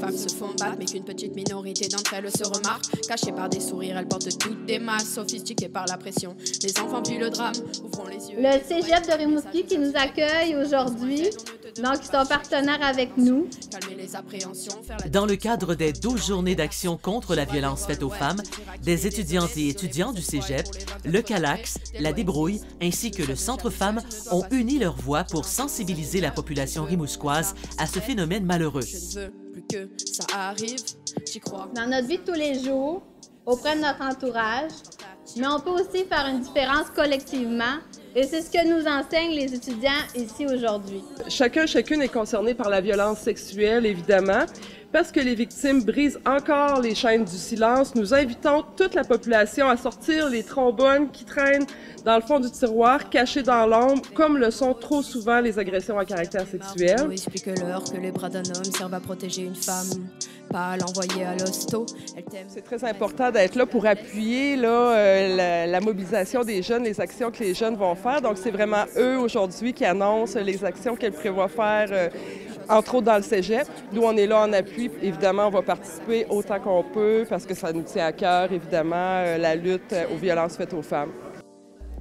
femmes se font battre, mais qu'une petite minorité d'entre elles se remarquent. Cachées par des sourires, elles portent toutes des masques, sophistiquées par la pression. Les enfants puis le drame, ouvrons les yeux. Le Cégep de Rimouski qui nous accueille aujourd'hui, donc ils sont partenaires avec nous. Dans le cadre des 12 journées d'action contre la violence faite aux femmes, des étudiantes et étudiants du Cégep, le CALAX, la Débrouille ainsi que le Centre Femmes ont uni leurs voix pour sensibiliser la population rimousquoise à ce phénomène malheureux. Dans notre vie de tous les jours, auprès de notre entourage, mais on peut aussi faire une différence collectivement. Et c'est ce que nous enseignent les étudiants ici aujourd'hui. Chacune est concernée par la violence sexuelle, évidemment. Parce que les victimes brisent encore les chaînes du silence, nous invitons toute la population à sortir les trombones qui traînent dans le fond du tiroir, cachés dans l'ombre, comme le sont trop souvent les agressions à caractère sexuel. Explique-leur que les bras d'un homme servent à protéger une femme, pas à l'envoyer à l'hosto. C'est très important d'être là pour appuyer la mobilisation des jeunes, les actions que les jeunes vont faire. Donc, c'est vraiment eux, aujourd'hui, qui annoncent les actions qu'elles prévoient faire, entre autres dans le cégep. Nous, on est là en appui. Évidemment, on va participer autant qu'on peut parce que ça nous tient à cœur, évidemment, la lutte aux violences faites aux femmes.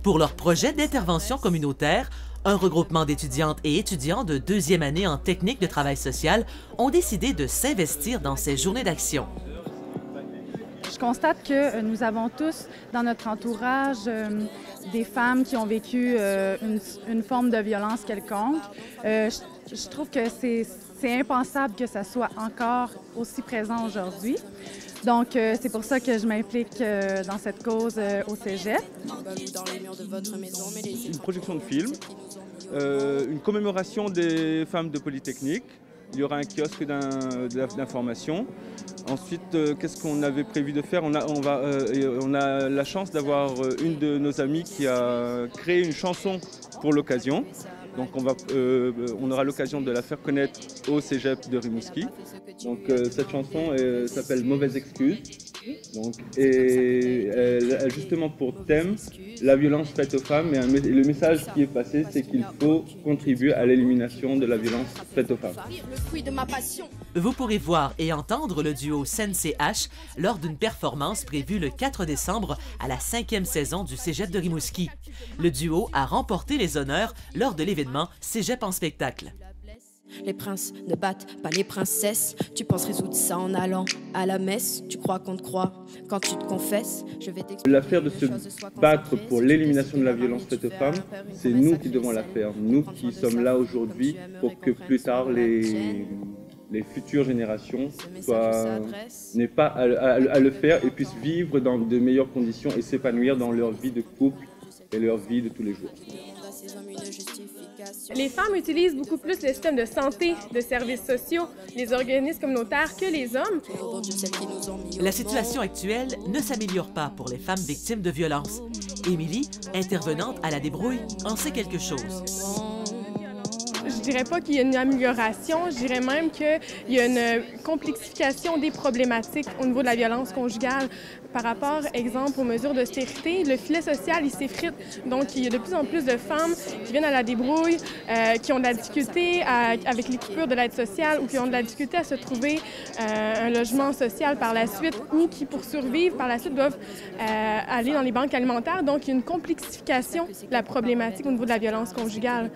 Pour leur projet d'intervention communautaire, un regroupement d'étudiantes et étudiants de deuxième année en technique de travail social ont décidé de s'investir dans ces journées d'action. Je constate que nous avons tous dans notre entourage des femmes qui ont vécu une forme de violence quelconque. Je trouve que c'est impensable que ça soit encore aussi présent aujourd'hui. Donc, c'est pour ça que je m'implique dans cette cause au Cégep. Une projection de film, une commémoration des femmes de Polytechnique. Il y aura un kiosque d'information. Ensuite, qu'est-ce qu'on avait prévu de faire? On a la chance d'avoir une de nos amies qui a créé une chanson pour l'occasion. Donc on aura l'occasion de la faire connaître au Cégep de Rimouski. Donc cette chanson s'appelle Mauvaise excuse. Donc, et elle a justement pour thème la violence faite aux femmes. Et le message qui est passé, c'est qu'il faut contribuer à l'élimination de la violence faite aux femmes. Vous pourrez voir et entendre le duo Sen-CH lors d'une performance prévue le 4 décembre à la 5e saison du Cégep de Rimouski. Le duo a remporté les honneurs lors de l'événement Cégep en spectacle. Les princes ne battent pas les princesses. Tu penses résoudre ça en allant à la messe. Tu crois qu'on te croit quand tu te confesses. Je vais t'expliquer. L'affaire de se battre pour l'élimination de la violence faite aux femmes, c'est nous qui devons la faire. Nous qui sommes là aujourd'hui pour que plus tard les futures générations n'aient pas à le faire et puissent vivre dans de meilleures conditions et s'épanouir dans leur vie de couple et leur vie de tous les jours. Les femmes utilisent beaucoup plus le système de santé, de services sociaux, les organismes communautaires que les hommes. La situation actuelle ne s'améliore pas pour les femmes victimes de violences. Émilie, intervenante à la Débrouille, en sait quelque chose. Je dirais pas qu'il y a une amélioration, je dirais même qu'il y a une complexification des problématiques au niveau de la violence conjugale. Par rapport, exemple, aux mesures d'austérité, le filet social, il s'effrite. Donc, il y a de plus en plus de femmes qui viennent à la débrouille, qui ont de la difficulté avec les coupures de l'aide sociale ou qui ont de la difficulté à se trouver un logement social par la suite ou qui, pour survivre, par la suite, doivent aller dans les banques alimentaires. Donc, il y a une complexification de la problématique au niveau de la violence conjugale.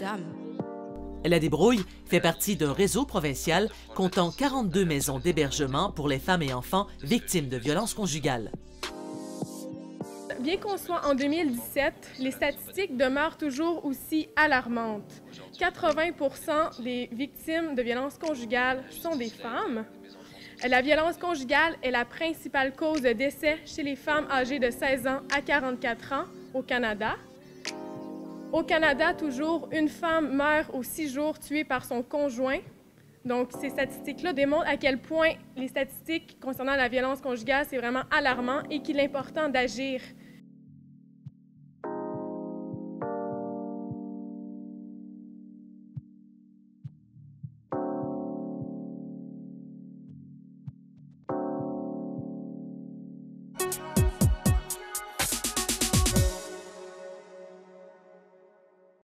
La Débrouille fait partie d'un réseau provincial comptant 42 maisons d'hébergement pour les femmes et enfants victimes de violences conjugales. Bien qu'on soit en 2017, les statistiques demeurent toujours aussi alarmantes. 80% des victimes de violences conjugales sont des femmes. La violence conjugale est la principale cause de décès chez les femmes âgées de 16 ans à 44 ans au Canada. Au Canada, toujours, une femme meurt aux 6 jours tuée par son conjoint. Donc, ces statistiques-là démontrent à quel point les statistiques concernant la violence conjugale, c'est vraiment alarmant et qu'il est important d'agir.